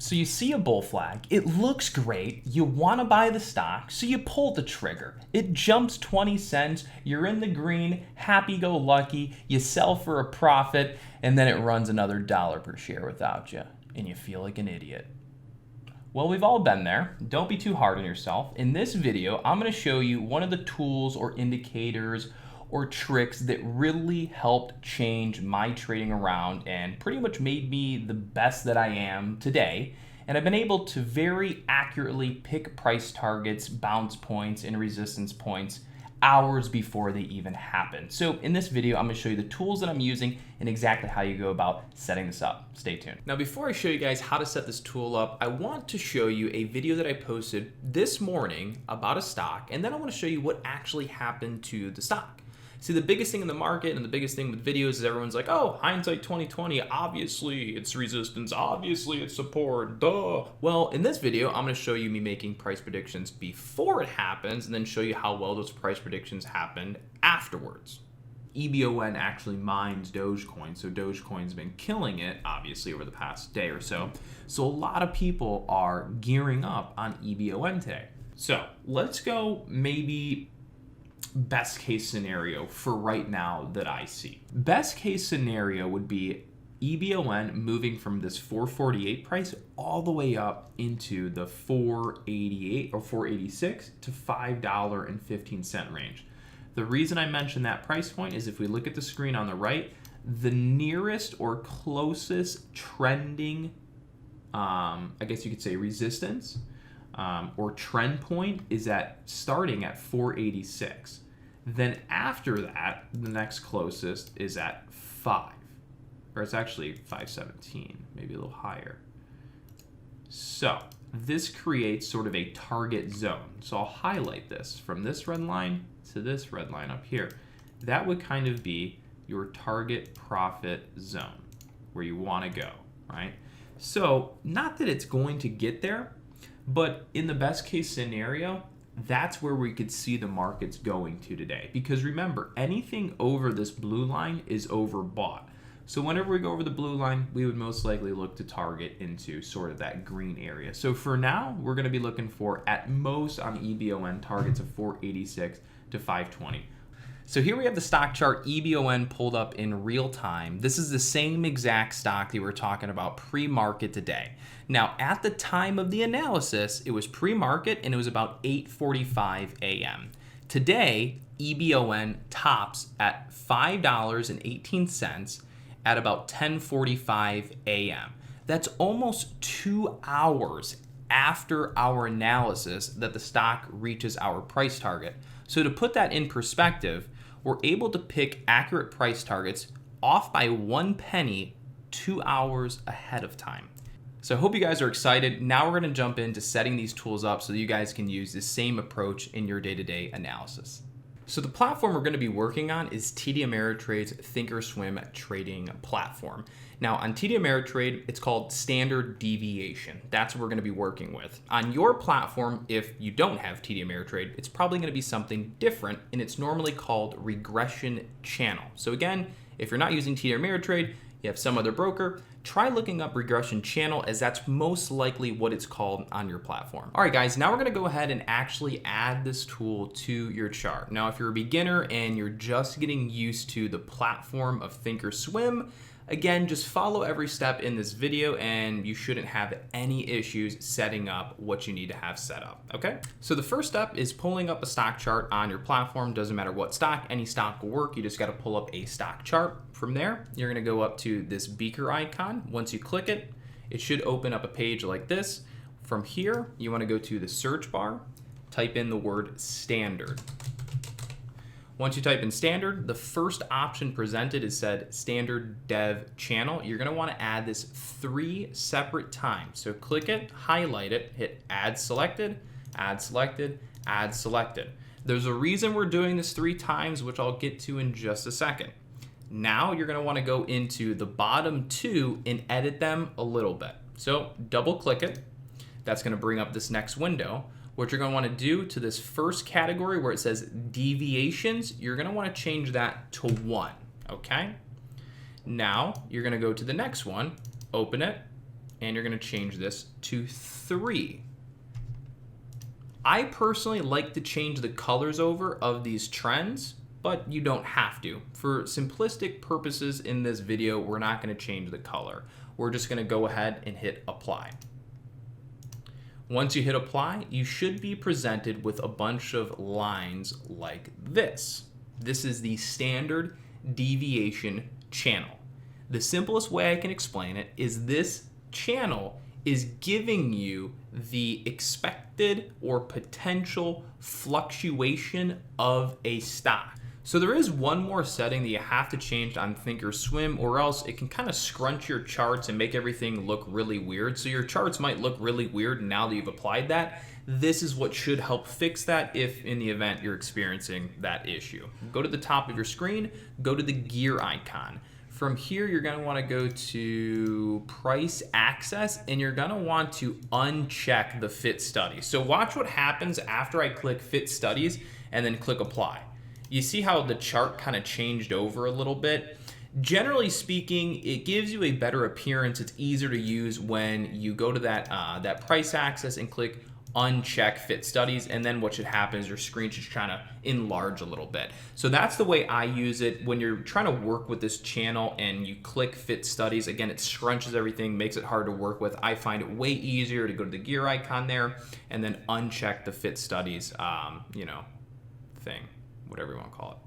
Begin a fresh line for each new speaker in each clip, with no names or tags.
So you see a bull flag, it looks great, you want to buy the stock, so you pull the trigger. It jumps 20 cents, you're in the green, happy-go-lucky, you sell for a profit, and then it runs another $1 per share without you, and you feel like an idiot. Well, we've all been there. Don't be too hard on yourself. In this video, I'm going to show you one of the tools or indicators or tricks that really helped change my trading around and pretty much made me the best that I am today. And I've been able to very accurately pick price targets, bounce points, and resistance points hours before they even happen. So in this video, I'm going to show you the tools that I'm using and exactly how you go about setting this up. Stay tuned. Now, before I show you guys how to set this tool up, I want to show you a video that I posted this morning about a stock, and then I want to show you what actually happened to the stock. See, the biggest thing in the market and the biggest thing with videos is everyone's like, oh, hindsight 2020, obviously it's resistance, obviously it's support, duh. Well, in this video, I'm gonna show you me making price predictions before it happens and then show you how well those price predictions happened afterwards. EBON actually mines Dogecoin, so Dogecoin's been killing it, obviously, over the past day or so. So a lot of people are gearing up on EBON today. So let's go maybe best case scenario for right now that I see. Best case scenario would be EBON moving from this 448 price all the way up into the 488 or 486 to $5.15 range. The reason I mention that price point is if we look at the screen on the right, the nearest or closest trending, I guess you could say resistance or trend point is starting at 486. Then after that, the next closest is at 5, or it's actually 517, maybe a little higher. So this creates sort of a target zone. So I'll highlight this from this red line to this red line up here. That would kind of be your target profit zone where you want to go, right? So not that it's going to get there, but in the best case scenario, that's where we could see the markets going to today. Because remember, anything over this blue line is overbought. So whenever we go over the blue line, we would most likely look to target into sort of that green area. So for now, we're going to be looking for, at most on EBON, targets of 486 to 520. So here we have the stock chart EBON pulled up in real time. This is the same exact stock that we were talking about pre-market today. Now, at the time of the analysis, it was pre-market and it was about 8:45 a.m. Today, EBON tops at $5.18 at about 10:45 a.m. That's almost 2 hours after our analysis that the stock reaches our price target. So to put that in perspective, we're able to pick accurate price targets off by 1 penny 2 hours ahead of time. So I hope you guys are excited. Now we're going to jump into setting these tools up so you guys can use the same approach in your day-to-day analysis. So the platform we're going to be working on is TD Ameritrade's Thinkorswim trading platform. Now on TD Ameritrade, it's called standard deviation. That's what we're going to be working with. On your platform, if you don't have TD Ameritrade, it's probably going to be something different, and it's normally called regression channel. So again, if you're not using TD Ameritrade, you have some other broker, try looking up regression channel, as that's most likely what it's called on your platform. All right, guys, now we're gonna go ahead and actually add this tool to your chart. Now, if you're a beginner and you're just getting used to the platform of Thinkorswim, again, just follow every step in this video and you shouldn't have any issues setting up what you need to have set up, okay? So the first step is pulling up a stock chart on your platform. Doesn't matter what stock, any stock will work. You just gotta pull up a stock chart. From there, you're gonna go up to this beaker icon. Once you click it, it should open up a page like this. From here, you wanna go to the search bar, type in the word standard. Once you type in standard, the first option presented is said standard dev channel. You're gonna wanna add this 3 separate times. So click it, highlight it, hit add selected, add selected, add selected. There's a reason we're doing this 3 times, which I'll get to in just a second. Now you're gonna wanna go into the bottom 2 and edit them a little bit. So double click it. That's gonna bring up this next window. What you're gonna wanna do to this first category where it says deviations, you're gonna wanna change that to 1, okay? Now, you're gonna go to the next one, open it, and you're going to change this to 3. I personally like to change the colors over of these trends, but you don't have to. For simplistic purposes in this video, we're not going to change the color. We're just going to go ahead and hit apply. Once you hit apply, you should be presented with a bunch of lines like this. This is the standard deviation channel. The simplest way I can explain it is this channel is giving you the expected or potential fluctuation of a stock. So there is one more setting that you have to change on Thinkorswim, or else it can kind of scrunch your charts and make everything look really weird. So your charts might look really weird now that you've applied that. This is what should help fix that if in the event you're experiencing that issue. Go to the top of your screen, go to the gear icon. From here, you're going to want to go to price access, and you're going to want to uncheck the fit studies. So watch what happens after I click fit studies and then click apply. You see how the chart kind of changed over a little bit? Generally speaking, it gives you a better appearance. It's easier to use when you go to that price access and click uncheck fit studies, and then what should happen is your screen should try to enlarge a little bit. So that's the way I use it when you're trying to work with this channel and you click fit studies. Again, it scrunches everything, makes it hard to work with. I find it way easier to go to the gear icon there and then uncheck the fit studies thing, whatever you want to call it.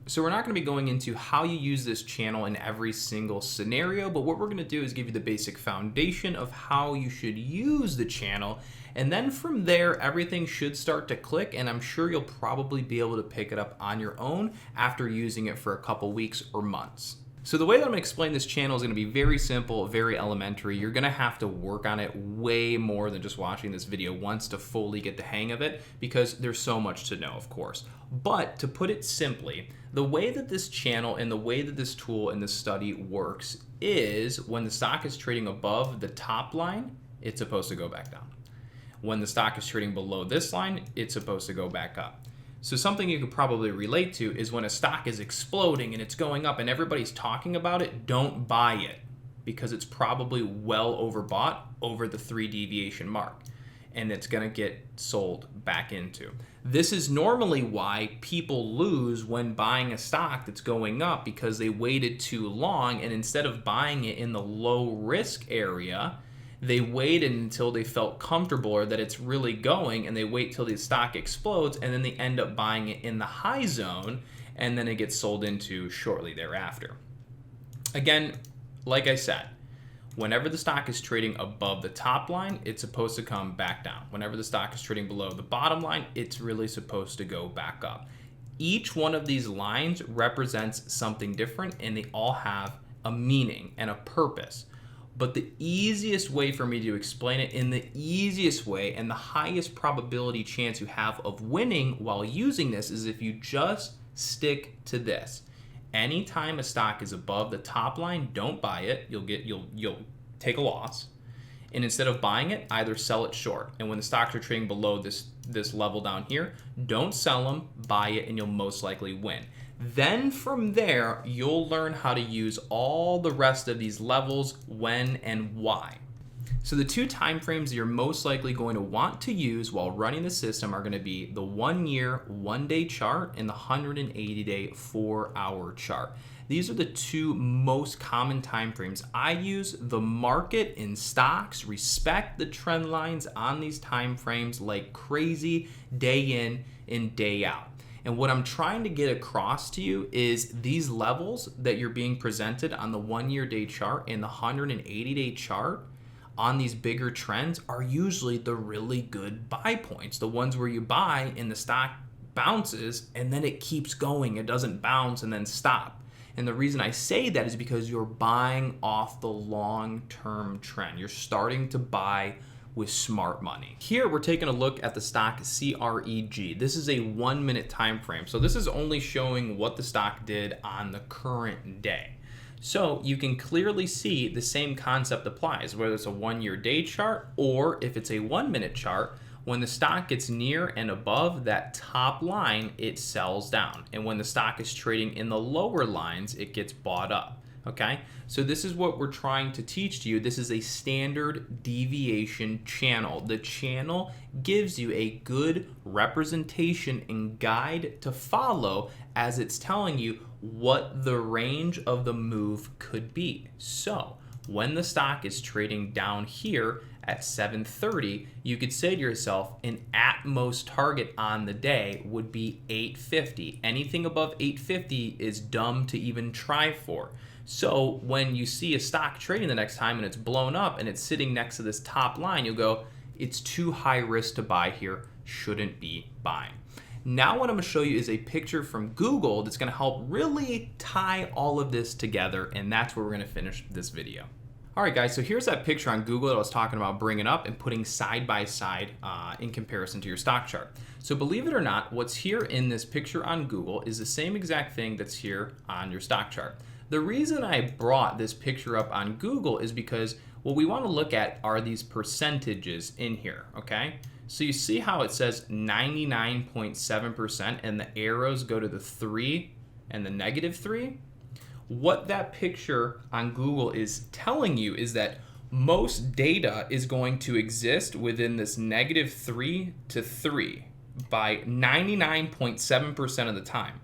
So we're not going to be going into how you use this channel in every single scenario, but what we're going to do is give you the basic foundation of how you should use the channel. And then from there, everything should start to click, and I'm sure you'll probably be able to pick it up on your own after using it for a couple weeks or months. So the way that I'm going to explain this channel is going to be very simple, very elementary. You're going to have to work on it way more than just watching this video once to fully get the hang of it, because there's so much to know, of course. But to put it simply, the way that this channel and the way that this tool and this study works is when the stock is trading above the top line, it's supposed to go back down. When the stock is trading below this line, it's supposed to go back up. So something you could probably relate to is when a stock is exploding and it's going up and everybody's talking about it, don't buy it, because it's probably well overbought over the 3 deviation mark, and it's going to get sold back into. This is normally why people lose when buying a stock that's going up, because they waited too long, and instead of buying it in the low risk area, they waited until they felt comfortable or that it's really going, and they wait till the stock explodes, and then they end up buying it in the high zone, and then it gets sold into shortly thereafter. Again, like I said, whenever the stock is trading above the top line, it's supposed to come back down. Whenever the stock is trading below the bottom line, it's really supposed to go back up. Each one of these lines represents something different, and they all have a meaning and a purpose. But the easiest way for me to explain it, in the easiest way and the highest probability chance you have of winning while using this, is if you just stick to this. Anytime a stock is above the top line, don't buy it. You'll take a loss. And instead of buying it, either sell it short. And when the stocks are trading below this level down here, don't sell them, buy it, and you'll most likely win. Then from there, you'll learn how to use all the rest of these levels, when and why. So the 2 time frames you're most likely going to want to use while running the system are going to be the 1 year, 1 day chart and the 180 day 4-hour chart. These are the 2 most common time frames I use. The market in stocks respect the trend lines on these time frames like crazy, day in and day out. And what I'm trying to get across to you is these levels that you're being presented on the 1 year day chart and the 180 day chart on these bigger trends are usually the really good buy points. The ones where you buy and the stock bounces and then it keeps going. It doesn't bounce and then stop. And the reason I say that is because you're buying off the long-term trend. You're starting to buy with smart money. Here we're taking a look at the stock CREG. This is a 1 minute time frame. So this is only showing what the stock did on the current day. So you can clearly see the same concept applies, whether it's a 1 year day chart or if it's a 1 minute chart. When the stock gets near and above that top line, it sells down. And when the stock is trading in the lower lines, it gets bought up. Okay, so this is what we're trying to teach to you. This is a standard deviation channel. The channel gives you a good representation and guide to follow as it's telling you what the range of the move could be. So when the stock is trading down here at 730, you could say to yourself, an at most target on the day would be 850. Anything above 850 is dumb to even try for. So when you see a stock trading the next time and it's blown up and it's sitting next to this top line, you'll go, it's too high risk to buy here, shouldn't be buying. Now what I'm going to show you is a picture from Google that's going to help really tie all of this together, and that's where we're going to finish this video. All right, guys, so here's that picture on Google that I was talking about bringing up and putting side by side in comparison to your stock chart. So believe it or not, what's here in this picture on Google is the same exact thing that's here on your stock chart. The reason I brought this picture up on Google is because what we want to look at are these percentages in here, okay? So you see how it says 99.7% and the arrows go to the 3 and the -3? What that picture on Google is telling you is that most data is going to exist within this -3 to 3 by 99.7% of the time.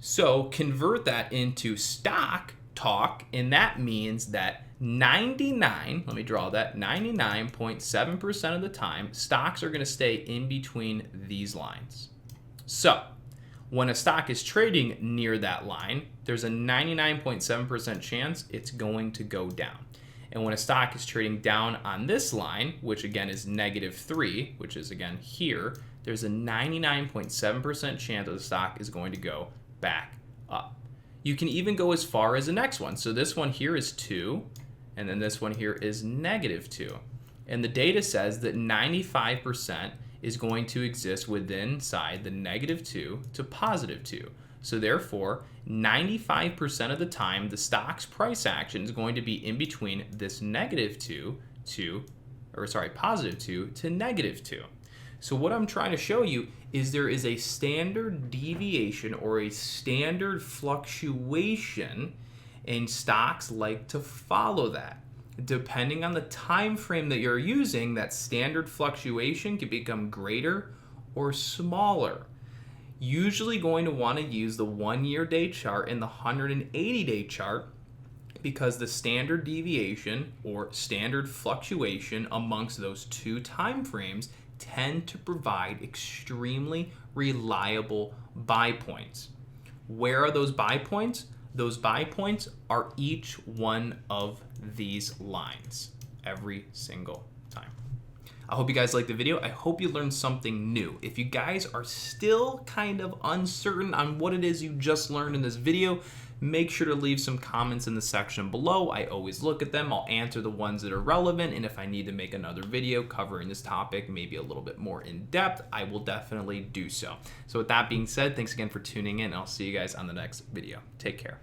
So convert that into stock talk, and that means that 99.7% of the time, stocks are going to stay in between these lines. So when a stock is trading near that line, there's a 99.7% chance it's going to go down. And when a stock is trading down on this line, which again is -3, which is again here, there's a 99.7% chance that the stock is going to go back up. You can even go as far as the next one. So this one here is 2, and then this one here is -2. And the data says that 95% is going to exist within inside the -2 to +2. So therefore, 95% of the time, the stock's price action is going to be in between this +2 to -2. So what I'm trying to show you is there is a standard deviation or a standard fluctuation, and stocks like to follow that. Depending on the time frame that you're using, that standard fluctuation can become greater or smaller. Usually going to want to use the 1-year day chart and the 180-day chart, because the standard deviation or standard fluctuation amongst those two time frames tend to provide extremely reliable buy points. Where are those buy points? Those buy points are each one of these lines every single time. I hope you guys liked the video. I hope you learned something new. If you guys are still kind of uncertain on what it is you just learned in this video, make sure to leave some comments in the section below. I always look at them. I'll answer the ones that are relevant, and if I need to make another video covering this topic, maybe a little bit more in depth, I will definitely do so. So with that being said, thanks again for tuning in, and I'll see you guys on the next video. Take care.